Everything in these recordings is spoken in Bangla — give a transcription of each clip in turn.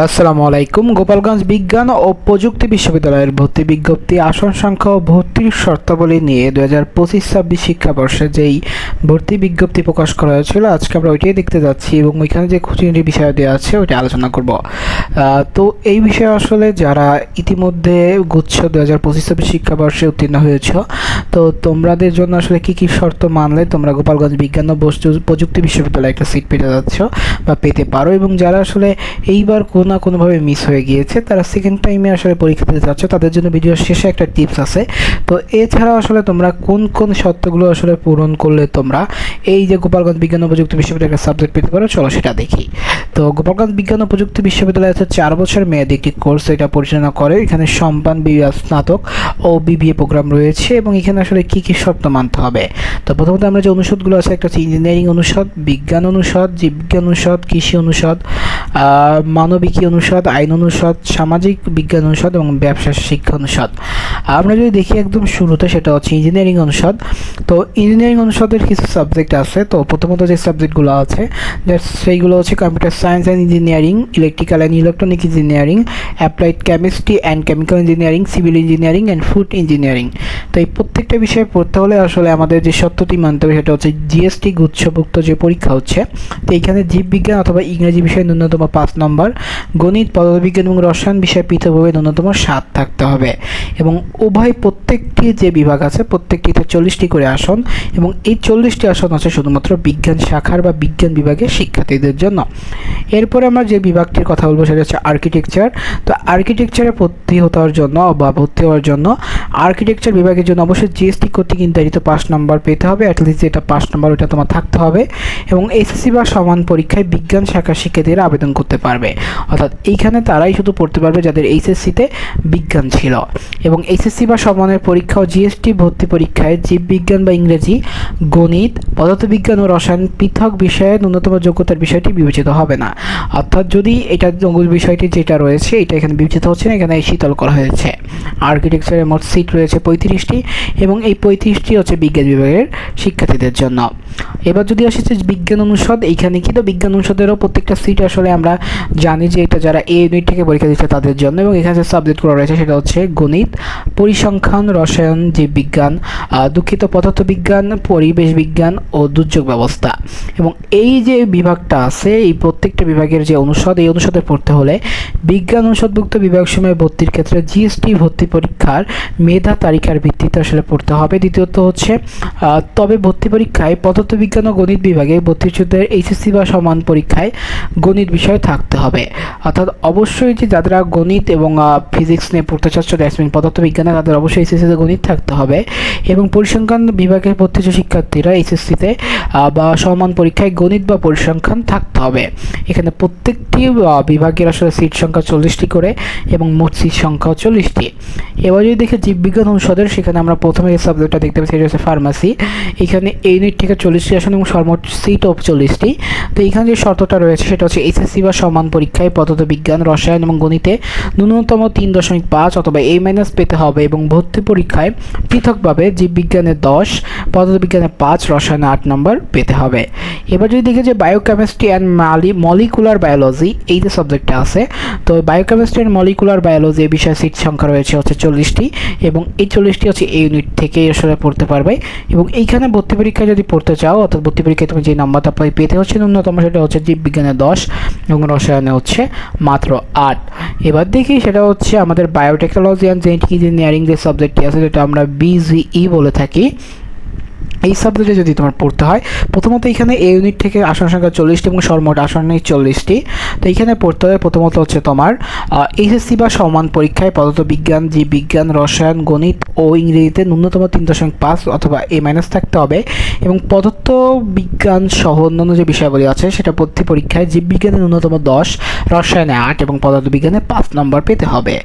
আসসালামু আলাইকুম। গোপালগঞ্জ বিজ্ঞান ও প্রযুক্তি বিশ্ববিদ্যালয়ের ভর্তি বিজ্ঞপ্তি, আসন সংখ্যা ও ভর্তির শর্তাবলী নিয়ে 2025-26 শিক্ষাবর্ষে যেই ভর্তি বিজ্ঞপ্তি প্রকাশ করা হয়েছিল, আজকে আমরা ওইটাই দেখতে যাচ্ছি এবং ওইখানে যে খুঁটিনাটি বিষয় দেওয়া আছে ওইটা আলোচনা করব। তো এই বিষয়ে আসলে যারা ইতিমধ্যে গুচ্ছ 2025-26 শিক্ষাবর্ষে উত্তীর্ণ হয়েছ, তো তোমাদের জন্য আসলে কি কি শর্ত মানলে তোমরা গোপালগঞ্জ বিজ্ঞান ও প্রযুক্তি বিশ্ববিদ্যালয়ে একটা সিট পেতে যাচ্ছ বা পেতে পারো, এবং যারা আসলে এইবার কোনো না কোনোভাবে মিস হয়ে গিয়েছে, তারা সেকেন্ড টাইমে আসলে পরীক্ষা দিতে যাচ্ছ, তাদের জন্য ভিডিওর শেষে একটা টিপস আছে। তো এছাড়াও আসলে তোমরা কোন কোন শর্তগুলো আসলে পূরণ করলে তোমরা এই যে গোপালগঞ্জ বিজ্ঞান ও প্রযুক্তি বিশ্ববিদ্যালয়ে একটা সাবজেক্ট পেতে পারো, চলো সেটা দেখি। তো গোপালগঞ্জ বিজ্ঞান ও প্রযুক্তি বিশ্ববিদ্যালয় হচ্ছে 4 বছর মেয়াদী একটি কোর্স, এটা পরিচালনা করে। এখানে সম্মান বিভাগ, স্নাতক ও বিবিএ প্রোগ্রাম রয়েছে এবং এখানে আসলে কি কি শর্ত মানতে হবে। তো প্রথমত আমরা যে অনুষদগুলো আছে, একটা হচ্ছে ইঞ্জিনিয়ারিং অনুষদ, বিজ্ঞান অনুষদ, জীববিজ্ঞান অনুষদ, কৃষি অনুষদ, মানবিকী অনুষদ, আইন অনুষদ, সামাজিক বিজ্ঞান অনুষদ এবং ব্যবসা শিক্ষা অনুষদ। আমরা যদি দেখি একদম শুরুতে, সেটা হচ্ছে ইঞ্জিনিয়ারিং অনুষদ। তো ইঞ্জিনিয়ারিং অনুষদের কিছু সাবজেক্ট আছে। তো প্রথমত যে সাবজেক্টগুলো আছে সেইগুলো হচ্ছে computer science and engineering, electrical and electronic engineering, applied chemistry and chemical engineering, civil engineering and food engineering. তো এই প্রত্যেকটা বিষয়ে পড়তে হলে আসলে আমাদের যে শর্তটি মানতে হবে সেটা হচ্ছে জিএসটি গুচ্ছভুক্ত যে পরীক্ষা হচ্ছে, তো এইখানে জীববিজ্ঞান অথবা ইংরেজি বিষয়ে ন্যূনতম 5 নম্বর, গণিত, পদার্থবিজ্ঞান এবং রসায়ন বিষয়ে পৃথকভাবে ন্যূনতম 7 থাকতে হবে, এবং উভয় প্রত্যেকটি যে বিভাগ আছে প্রত্যেকটিতে 40টি করে আসন, এবং এই 40টি আসন আছে শুধুমাত্র বিজ্ঞান শাখার বা বিজ্ঞান বিভাগের শিক্ষার্থীদের জন্য। এরপরে আমরা যে বিভাগটির কথা বলবো সেটা হচ্ছে আর্কিটেকচার। তো আর্কিটেকচারে ভর্তি হওয়ার জন্য আর্কিটেকচার বিভাগের জন্য অবশ্যই জিএসটি কর্তৃক নির্ধারিত 5 নম্বর পেতে হবে, অ্যাটলিস্ট যেটা 5 নম্বর ওটা তোমার থাকতে হবে, এবং এসএসসি বা সমান পরীক্ষায় বিজ্ঞান শাখার শিক্ষার্থীরা আবেদন করতে পারবে। অর্থাৎ এইখানে তারাই শুধু পড়তে পারবে যাদের এইচএসসিতে বিজ্ঞান ছিল, এবং এইচএসসি বা সমানের পরীক্ষা ও জিএসটি ভর্তি পরীক্ষায় জীববিজ্ঞান বা ইংরেজি, গণিত, পদার্থবিজ্ঞান ও রসায়ন পৃথক বিষয়ে ন্যূনতম যোগ্যতার বিষয়টি বিবেচিত হবে না। অর্থাৎ যদি এটা বিষয়টি যেটা রয়েছে এটা এখানে বিবেচিত হচ্ছে না, এখানে শীতল করা হয়েছে। আর্কিটেকচারের মোট সিট রয়েছে 35টি, এবং এই 35টি হচ্ছে বিজ্ঞান বিভাগের শিক্ষার্থীদের জন্য। এবার যদি আসে বিজ্ঞান অনুষদ, এইখানে কিন্তু বিজ্ঞান অনুষদেরও প্রত্যেকটা সিট আসলে আমরা জানি যে এটা যারা এ ইউনিট থেকে পরীক্ষা দিচ্ছে তাদের জন্য, এবং এখানে যে সাবজেক্টগুলো রয়েছে সেটা হচ্ছে গণিত, পরিসংখ্যান, রসায়ন, জীববিজ্ঞান, পদার্থবিজ্ঞান, পরিবেশ বিজ্ঞান ও দুর্যোগ ব্যবস্থা। এবং এই যে বিভাগটা আছে, এই প্রত্যেকটা বিভাগের যে অনুষদ, এই অনুষদে পড়তে হলে বিজ্ঞান অনুষদভুক্ত বিভাগ সময় ভর্তির ক্ষেত্রে জিএসটি ভর্তি পরীক্ষার মেধা তালিকার ভিত্তিতে আসলে পড়তে হবে। দ্বিতীয়ত হচ্ছে তবে ভর্তি পরীক্ষায় পদার্থবিজ্ঞান ও গণিত বিভাগে ভর্তিচ্ছুদের এইচএসসি বা সমান পরীক্ষায় গণিত বিষয় থাকতে হবে। অর্থাৎ অবশ্যই যে যারা গণিত এবং ফিজিক্স নিয়ে পড়তে চাচ্ছ, দ্যাটস মিন পদার্থবিজ্ঞানে, তাদের অবশ্যই এইচএসসিতে গণিত থাকতে হবে, এবং পরিসংখ্যান বিভাগের ভর্তিচ্ছু শিক্ষার্থীরা এইচএসসিতে বা সমান পরীক্ষায় গণিত বা পরিসংখ্যান থাকতে হবে। এখানে প্রত্যেকটি বিভাগের আসলে সিট সংখ্যা 40টি করে, এবং মোট সিট সংখ্যাও 40টি। এবার যদি দেখে জীববিজ্ঞান অনুষদের, সেখানে আমরা প্রথমে এই সাবজেক্টটা দেখতে পাচ্ছি, সেটা হচ্ছে ফার্মাসি। এখানে এই ইউনিট থেকে 40টি আসন এবং সর্বমোট সিটও 40টি। তো এখানে যে শর্তটা রয়েছে সেটা হচ্ছে এইচএসসি বা সমান পরীক্ষায় পদার্থবিজ্ঞান, রসায়ন এবং গণিতে ন্যূনতম 3.5 অথবা A- পেতে হবে, এবং ভর্তি পরীক্ষায় পৃথকভাবে জীববিজ্ঞানে 10, পদার্থবিজ্ঞানে 5, রসায়নে 8 নম্বর পেতে হবে। এবার যদি দেখে যে বায়োকেমিস্ট্রি অ্যান্ড মলিকুলার বায়োলজি, এই যে সাবজেক্টটা আছে, তো বায়োকেমিস্ট্রি অ্যান্ড মলিকুলার বায়োলজি এই বিষয়ে সিট সংখ্যা রয়েছে হচ্ছে 40টি, এবং এই 40টি হচ্ছে এই ইউনিট থেকে আসলে পড়তে পারবে। এবং এইখানে ভর্তি পরীক্ষায় যদি পড়তে চাও, অর্থাৎ ভর্তি পরীক্ষায় তুমি যে নাম্বারটা পেতে হচ্ছে ন্যূনতম, সেটা হচ্ছে জীববিজ্ঞানে 10 এবং রসায়নে হচ্ছে মাত্র 8। এবার দেখি সেটা হচ্ছে আমাদের বায়োটেকনোলজি অ্যান্ড জেনেটিক ইঞ্জিনিয়ারিং যে সাবজেক্টটি আছে, যেটা আমরা বিজিই বলে থাকি। এই সাবজেক্টে যদি তোমার পড়তে হয়, প্রথমত এখানে এ ইউনিট থেকে আসন সংখ্যা 40টি এবং সর্বমোট আসন নেই 40টি। তো এইখানে পড়তে হবে প্রথমত হচ্ছে তোমার এইচএসসি বা সমান পরীক্ষায় পদার্থবিজ্ঞান, জীববিজ্ঞান, রসায়ন, গণিত ও ইংরেজিতে ন্যূনতম 3.5 অথবা A- থাকতে হবে, এবং পদার্থবিজ্ঞান সহ অন্যান্য যে বিষয়াবলী আছে সেটা ভর্তি পরীক্ষায় জীববিজ্ঞানে ন্যূনতম 10, রসায়নে 8 এবং পদার্থবিজ্ঞানে 5 নম্বর পেতে হবে।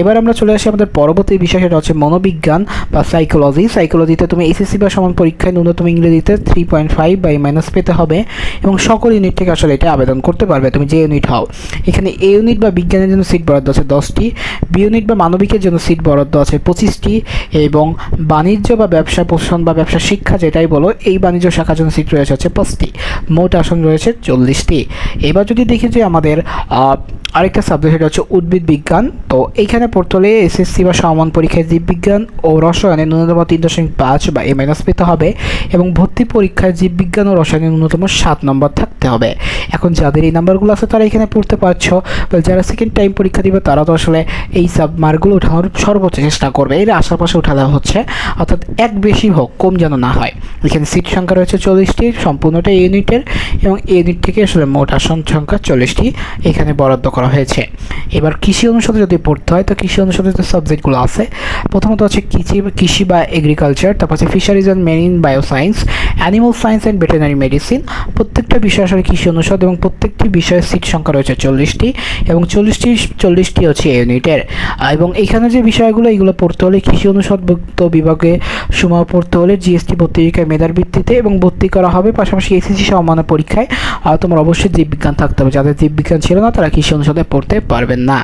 এবার আমরা চলে আসি আমাদের পরবর্তী বিষয়, সেটা হচ্ছে মনোবিজ্ঞান বা সাইকোলজি। সাইকোলজিতে তুমি এসএসসি বা সমান পরীক্ষায় ন্যূনতম ইংরেজিতে 3.5 বা মাইনাস পেতে হবে এবং সকল ইউনিট থেকে আসলে এটা আবেদন করতে পারবে, তুমি যে ইউনিট হও। এখানে এ ইউনিট বা বিজ্ঞানের জন্য সিট বরাদ্দ আছে 10টি, বি ইউনিট বা মানবিকের জন্য সিট বরাদ্দ আছে 25টি, এবং বাণিজ্য বা ব্যবসা প্রশাসন বা ব্যবসা শিক্ষা যেটাই বলো, এই বাণিজ্য শাখার জন্য সিট রয়েছে হচ্ছে 5টি। মোট আসন রয়েছে 40টি। এবার যদি দেখি যে আমাদের আরেকটা সাবজেক্ট, সেটা হচ্ছে উদ্ভিদ বিজ্ঞান। তো এইখানে পড়তে হলে এসএসসি বা সমান পরীক্ষায় জীববিজ্ঞান ও রসায়নে ন্যূনতম 3.5 বা এ মাইনাস পেতে হবে এবং ভর্তি পরীক্ষায় জীববিজ্ঞান ও রসায়নে ন্যূনতম 7 নম্বর থাকতে হবে। এখন যাদের এই নাম্বারগুলো আছে তারা এখানে পড়তে পারছো, যারা সেকেন্ড টাইম পরীক্ষা দিবে তারা তো আসলে এই সাব মার্কগুলো ওঠানোর সর্বোচ্চ চেষ্টা করবে, এর আশেপাশে উঠা দেওয়া হচ্ছে, অর্থাৎ এক বেশি হোক, কম যেন না হয়। এখানে সিট সংখ্যা রয়েছে 40টি, সম্পূর্ণটা ইউনিটের, এবং ইউনিট থেকে আসলে মোট আসন সংখ্যা 40টি এখানে বরাদ্দ করা হয়েছে। এবার কৃষি অনুষদে যদি পড়তে হয়, তো কৃষি অনুষদে যে সাবজেক্টগুলো আছে, প্রথমত হচ্ছে কৃষি বা এগ্রিকালচার, তারপর হচ্ছে fisheries and marine bioscience, animal science and veterinary medicine. প্রত্যেকটা বিষয় আসলে কৃষি অনুষদ এবং প্রত্যেকটি বিষয়ের সিট সংখ্যা রয়েছে 40টি এবং 40টি হচ্ছে ইউনিটের। এবং এখানে যে বিষয়গুলো, এগুলো পড়তে হলে কৃষি অনুষদভুক্ত বিভাগে সময় পড়তে হলে জিএসটি ভর্তি পরীক্ষায় মেধার ভিত্তিতে এবং ভর্তি করা হবে। পাশাপাশি এসএসসি সমমানের পরীক্ষায় তোমার অবশ্যই জীববিজ্ঞান থাকতে হবে, যাদের জীববিজ্ঞান ছিল না তারা কৃষি অনুষদে পড়তে পারবেন না।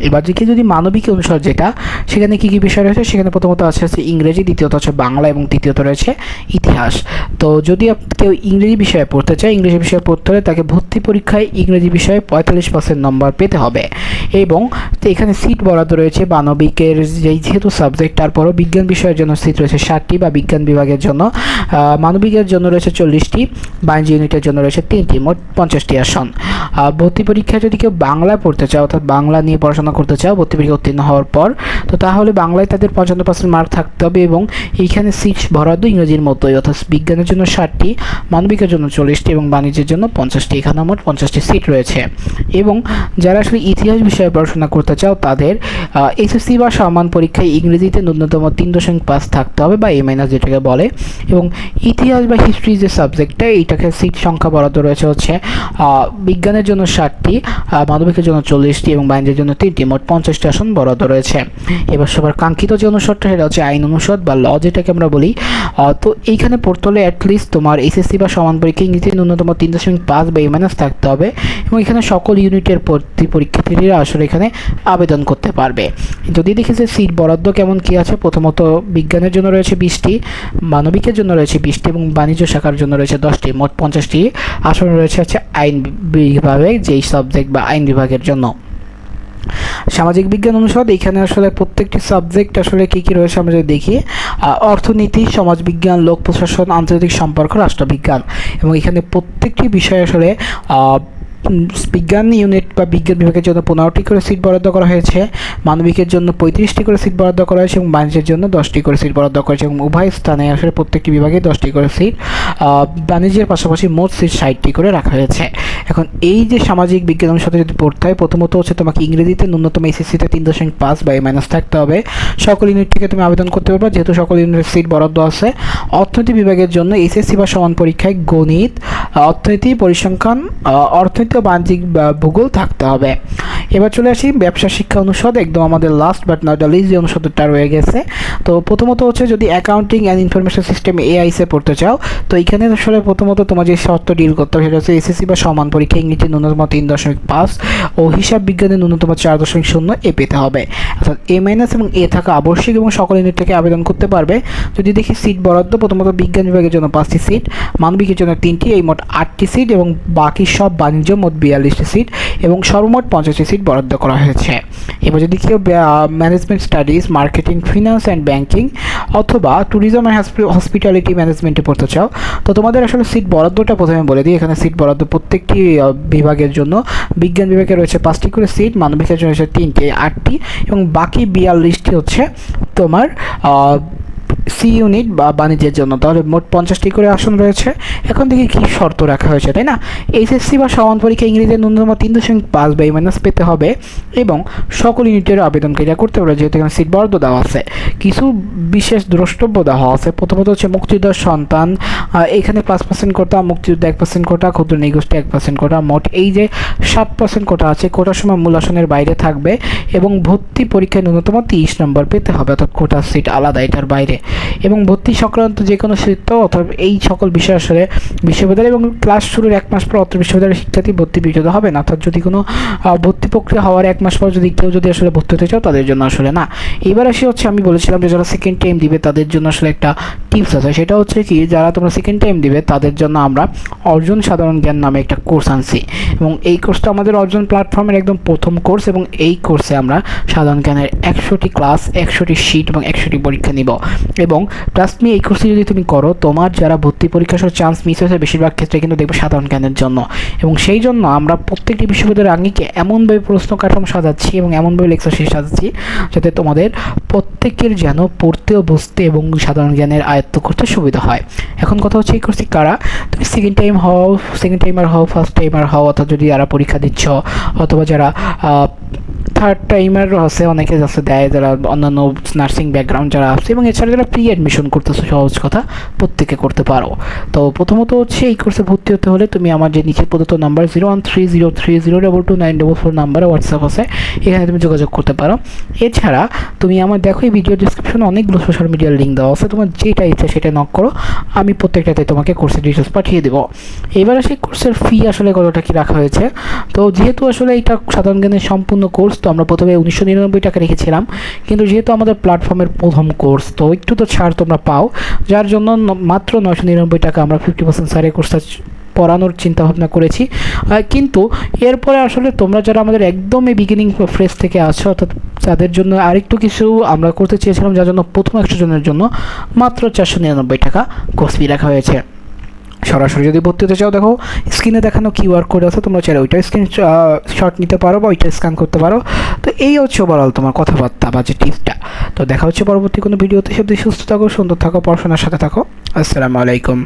এবার যদি মানবিক অনুষদ যেটা, সেখানে কী কী বিষয় রয়েছে, সেখানে প্রথমত আছে ইংরেজি, দ্বিতীয়ত হচ্ছে বাংলা এবং তৃতীয়ত রয়েছে ইতিহাস। তো যদি কেউ ইংরেজি বিষয়ে পড়তে চায়, ইংরেজি বিষয়ে পড়তে হলে তাকে ভর্তি পরীক্ষায় ইংরেজি বিষয়ে 45% নম্বর পেতে হবে। এবং এখানে সিট বরাদ্দ রয়েছে মানবিকের যেহেতু সাবজেক্ট, তারপরও বিজ্ঞান বিষয়ের জন্য সিট রয়েছে 60টি বা বিজ্ঞান বিভাগের জন্য, মানবিকের জন্য রয়েছে 40টি, বাণিজ্য ইউনিটের জন্য রয়েছে 3টি, মোট 50টি আসন। ভর্তি পরীক্ষায় যদি কেউ বাংলায় পড়তে চাও, অর্থাৎ বাংলা নিয়ে পড়াশোনা করতে চাও ভর্তি পরীক্ষা উত্তীর্ণ হওয়ার পর, তো তাহলে বাংলায় তাদের 55% মার্ক থাকতে হবে এবং এইখানে সিট বরাদ্দ ইংরেজির মতোই, অর্থাৎ বিজ্ঞানের জন্য 60টি, মানবিকের জন্য 40টি এবং বাণিজ্যের জন্য 50টি। এখানে মোট 50টি সিট রয়েছে। এবং যারা আসলে ইতিহাস বিষয়ে পড়াশোনা করতে চাও, তাদের এসএসসি বা সমান পরীক্ষায় ইংরেজিতে ন্যূনতম 3.5 থাকতে হবে বা এ মাইনাস যেটাকে বলে। এবং ইতিহাস বা হিস্ট্রি যে সাবজেক্টটা, এইটাকে সিট সংখ্যা বরাদ্দ রয়েছে হচ্ছে বিজ্ঞানের জন্য 60টি, মানবিকের জন্য 40টি এবং বাণিজ্যের জন্য 3টি, মোট 50টি আসন বরাদ্দ রয়েছে। এবার সবার কাঙ্ক্ষিত যে অনুষদটা, সেটা হচ্ছে আইন অনুষদ বা ল যেটাকে আমরা বলি। তো এইখানে পড়তে হলে অ্যাটলিস্ট তোমার এসএসসি বা সমান পরীক্ষায় ইংরেজিতে ন্যূনতম 3.5 বা এ মাইনাস থাকতে হবে এবং এখানে সকল ইউনিটের ভর্তি পরীক্ষার্থীরা আসলে এখানে আবেদন করতে পারবে। যদি দেখি যে সিট বরাদ্দ কেমন কী আছে, প্রথমত বিজ্ঞানের জন্য রয়েছে 20টি, মানবিকের জন্য রয়েছে 20টি এবং বাণিজ্য শাখার জন্য রয়েছে 10টি, মোট 50টি আসন রয়েছে হচ্ছে আইন বিভাগে, যেই সাবজেক্ট বা আইন বিভাগের জন্য। সামাজিক বিজ্ঞান অনুষদ, এখানে আসলে প্রত্যেকটি সাবজেক্ট আসলে কী কী রয়েছে আমরা যদি দেখি, অর্থনীতি, সমাজবিজ্ঞান, লোক প্রশাসন, আন্তর্জাতিক সম্পর্ক, রাষ্ট্রবিজ্ঞান। এবং এখানে প্রত্যেকটি বিষয় আসলে বিজ্ঞান ইউনিট বা বিজ্ঞান বিভাগের জন্য 15টি করে সিট বরাদ্দ করা হয়েছে, মানবিকের জন্য 35টি করে সিট বরাদ্দ করা হয়েছে এবং বাণিজ্যের জন্য 10টি করে সিট বরাদ্দ করা হয়েছে এবং উভয় স্থানে আসলে প্রত্যেকটি বিভাগে 10টি করে সিট, বাণিজ্যের পাশাপাশি মোট সিট 60টি করে রাখা হয়েছে। এখন এই যে সামাজিক বিজ্ঞান অনুষদে যদি পড়তে হয়, প্রথমত হচ্ছে তোমাকে ইংরেজিতে ন্যূনতম এসএসসিতে 3.5 বা এ মাইনাস থাকতে হবে। সকল ইউনিট থেকে তুমি আবেদন করতে পারবে, যেহেতু সকল ইউনিটের সিট বরাদ্দ আছে। অর্থনীতি বিভাগের জন্য এসএসসি বা সমান পরীক্ষায় গণিত, অর্থনীতি, পরিসংখ্যান, অর্থনীতি ও বাণিজ্যিক ভূগোল থাকতে হবে। এবার চলে আসি ব্যবসা শিক্ষা অনুষদ, একদম আমাদের last but not the least যে অনুষদটা রয়ে গেছে। তো প্রথমত হচ্ছে যদি অ্যাকাউন্টিং অ্যান্ড ইনফরমেশন সিস্টেম এআইসে পড়তে চাও, তো এখানে আসলে প্রথমত তোমার যে শর্ত ডিল করতে হবে, সেটা হচ্ছে এসএসসি বা সমান পরীক্ষা ইংরেজি ন্যূনতম 3.5 ও হিসাব বিজ্ঞানে ন্যূনতম 4.0 এ পেতে হবে, অর্থাৎ এ মাইনাস এবং এ থাকা আবশ্যিক এবং সকল ইউনিট থেকে আবেদন করতে পারবে। যদি দেখি সিট বরাদ্দ, প্রথমত বিজ্ঞান বিভাগের জন্য 5টি সিট, মানবিকের জন্য 3টি, এই মোট 8টি সিট এবং বাকি সব বাণিজ্য মোট 42টি সিট এবং সর্বমোট 50টি সিট বরাদ্দ করা হয়েছে। এবার যদি কেউ management studies, marketing, finance and banking অথবা ট্যুরিজম অ্যান্ড হসপিটালিটি ম্যানেজমেন্টে পড়তে চাও, তো তোমাদের আসলে সিট বরাদ্দটা প্রথমে বলে দিই। এখানে সিট বরাদ্দ প্রত্যেকটি বিভাগের জন্য, বিজ্ঞান বিভাগে রয়েছে 5টি করে সিট, মানবিকের জন্য রয়েছে 3টি, 8টি এবং বাকি 42টি হচ্ছে তোমার সি ইউনিট বা বাণিজ্যের জন্য। তাহলে মোট 50টি করে আসন রয়েছে। এখন দেখি কী শর্ত রাখা হয়েছে, তাই না? এইচএসসি বা সমান পরীক্ষা ইংরেজিতে ন্যূনতম 3.5 বা মাইনাস পেতে হবে এবং সকল ইউনিটের আবেদনকারীরা করতে পারে, যেহেতু এখানে সিট বরাদ্দ দেওয়া আছে। কিছু বিশেষ দ্রষ্টব্য দেওয়া আছে। প্রথমত হচ্ছে মুক্তিযোদ্ধার সন্তান, এখানে 5% কোটা, মুক্তিযুদ্ধ 1% কোটা, ক্ষুদ্র নৃগোষ্ঠী 1% কোটা, মোট এই যে 7% কোটা আছে। কোটার সময় মূল আসনের বাইরে থাকবে এবং ভর্তি পরীক্ষায় ন্যূনতম 30 নম্বর পেতে হবে, অর্থাৎ কোটার সিট আলাদা এটার বাইরে। এবং ভর্তি সংক্রান্ত যে কোনো সিট অথবা এই সকল বিষয় আসলে বিশ্ববিদ্যালয় এবং ক্লাস শুরুর 1 মাস পর অত্র বিশ্ববিদ্যালয়ের শিক্ষার্থী ভর্তি বিরত হবে না, অর্থাৎ যদি কোনো ভর্তি প্রক্রিয়া হওয়ার 1 মাস পর যদি কেউ যদি আসলে ভর্তি হতে চাও তাদের জন্য আসলে না। এবার আসি হচ্ছে আমি বলেছিলাম যে যারা সেকেন্ড টাইম দিবে তাদের জন্য আসলে একটা টিপস আছে, সেটা হচ্ছে কি যারা তোমরা সেকেন্ড টাইম দিবে তাদের জন্য আমরা অর্জন সাধারণ জ্ঞান নামে একটা কোর্স আনছি এবং এই কোর্সটা আমাদের অর্জন প্ল্যাটফর্মের একদম প্রথম কোর্স এবং এই কোর্সে আমরা সাধারণ জ্ঞানের 100টি ক্লাস, 100টি শিট এবং 100টি পরীক্ষা নিব। এবং ট্রাস্ট মি, এই কোর্সে যদি তুমি করো তোমার যারা ভর্তি পরীক্ষার সহ চান্স মিস হয়েছে বেশিরভাগ ক্ষেত্রে কিন্তু দেখবে সাধারণ জ্ঞানের জন্য। এবং সেই জন্য আমরা প্রত্যেকটি বিশ্ববিদ্যালয়ের আঙ্গিকে এমনভাবে প্রশ্ন কাঠামো সাজাচ্ছি এবং এমনভাবে লেকচার শিট সাজাচ্ছি যাতে তোমাদের প্রত্যেকের যেন পড়তে ও বুঝতে এবং সাধারণ জ্ঞানের আয়ত্ত করতে সুবিধা হয়। এখন কথা হচ্ছে এই কোর্সটি কারা, তুমি সেকেন্ড টাইমার হও, ফার্স্ট টাইমার হও, অথবা যদি যারা পরীক্ষা দিচ্ছ অথবা যারা থার্ড টাইমার আছে, অনেকে যাচ্ছে দেয় যারা অন্যান্য নার্সিং ব্যাকগ্রাউন্ড যারা আছে এবং এছাড়া যারা প্রি অ্যাডমিশন করতেছো, সহজ কথা প্রত্যেকে করতে পারো। তো প্রথমত হচ্ছে এই কোর্সে ভর্তি হতে হলে তুমি আমার যে নিচে প্রদত্ত নাম্বার 013030229444 নাম্বারে হোয়াটসঅ্যাপ আছে, এখানে তুমি যোগাযোগ করতে পারো। এছাড়া তুমি আমার দেখো এই ভিডিও ডিসক্রিপশনে অনেকগুলো সোশ্যাল মিডিয়ার লিঙ্ক দেওয়া আছে, তোমার যেটা ইচ্ছা সেটা নক করো, আমি প্রত্যেকটাতে তোমাকে কোর্সের ডিটেলস পাঠিয়ে দেবো। এবারে সেই কোর্সের ফি আসলে কতটা কি রাখা হয়েছে, তো যেহেতু আসলে এটা সাধারণ জ্ঞানের সম্পূর্ণ কোর্স, তো আমরা প্রথমে 1999 টাকা রেখেছিলাম, কিন্তু যেহেতু আমাদের প্ল্যাটফর্মের প্রথম কোর্স তো একটু তো ছাড় তোমরা পাও, যার জন্য মাত্র 999 টাকা আমরা 50% ছাড়ে কোর্সটা পড়ানোর চিন্তা ভাবনা করেছি। কিন্তু এরপরে আসলে তোমরা যারা আমাদের একদমই বিগিনিং ফ্রেজ থেকে আছো, অর্থাৎ তাদের জন্য আরেকটু কিছু আমরা করতে চেয়েছিলাম, যার জন্য প্রথম 100 জনের জন্য মাত্র 499 টাকা কোর্স ফি রাখা হয়েছে। সরাসরি যদি ভর্তি হতে চাও দেখো স্ক্রিনে দেখানো কিউআর কোড আছে, তোমরা চাইলে ওইটা শট নিতে পারো বা ওইটা স্ক্যান করতে পারো। তো এই হচ্ছে ওভারঅল তোমার কথাবার্তা বা যে টিপসটা। তো দেখা হচ্ছে পরবর্তী কোনো ভিডিওতে। সে সুস্থ থাকো, সুন্দর থাকো, পড়াশোনার সাথে থাকো। আসসালামু আলাইকুম।